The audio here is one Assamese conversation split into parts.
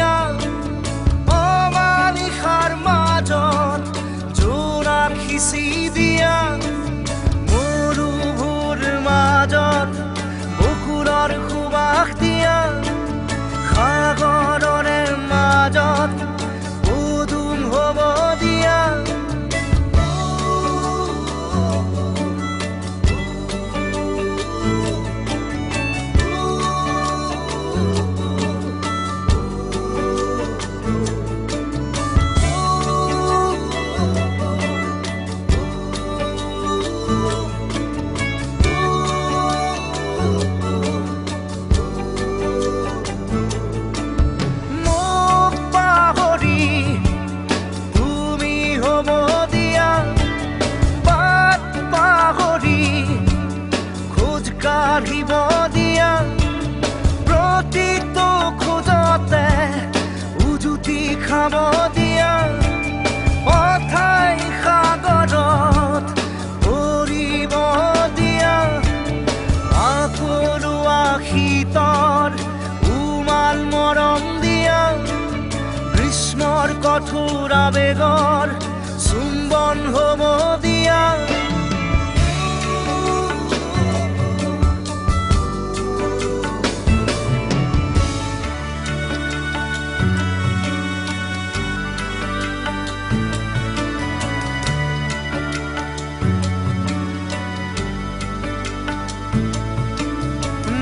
দিয়া অমানিশাৰ মাজত জোনাক সিঁচি দিয়া মৰুভূৰ মাজত বকুলৰ সুবাস দিয়া সাগৰৰে মাজত পদুম হ'ব দিয়া কাঢ়িব দিয়া প্ৰতিটো খোজতে উজুতি খাব দিয়া অথাই সাগৰত পৰিব দিয়া আকলোৱা শীতৰ উমাল মৰম দিয়া গ্ৰীষ্মৰ কঠোৰ আবেগৰ চুম্বন হ'ব দিয়া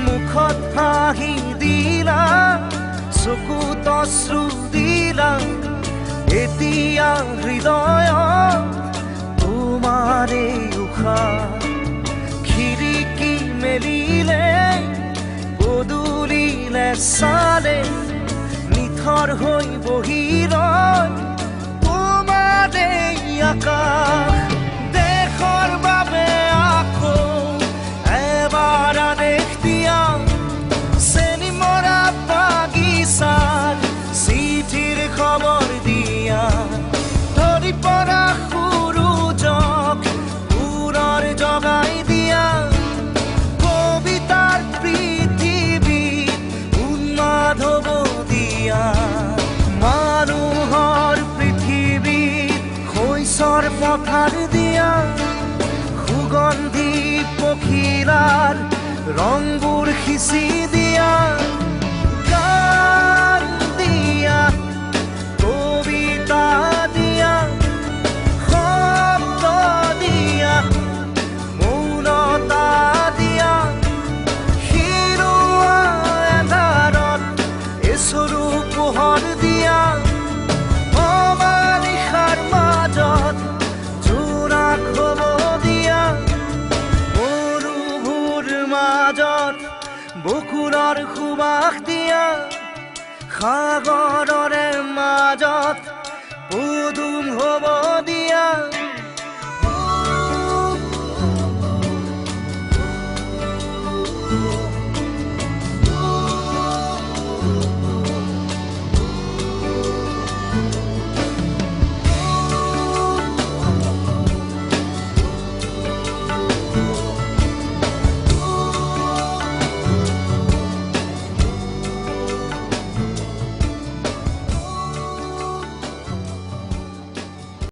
মুখত হাঁহি দিলা চকুত অশ্ৰু দিলা এতিয়া হৃদয়ত তোমাৰে উশাহ খিৰিকী মেলিলে পদূলিলে চালে নিথৰ হৈ বহি ৰয় তোমাৰে আকাশ দেশৰ বাবে আকৌ এবাৰ আদেশ দিয়া চেনি মৰা বাগিচাৰ চিঠিৰ খবৰ দিয়া ধৰি পৰা সূৰুজক পুনৰ জগাই দিয়া কবিতাৰ পৃথিৱীত উন্মাদ হ'ব দিয়া মানুহৰ পৃথিৱীত শৈশৰ পথাৰ দিয়া সুগন্ধি পখিলাৰ ৰংবোৰ সিঁচি দিয়া গান দিয়া কবিতা দিয়া শব্দ দিয়া মৌনতা দিয়া হিৰোৱা এন্ধাৰত এচৰু পোহৰ দিয়া অমানিশাৰ মাজত জোনাক হ'ব দিয়া মাজত বকুলৰ সুবাস দিয়া সাগৰৰে মাজত পদুম হ'ব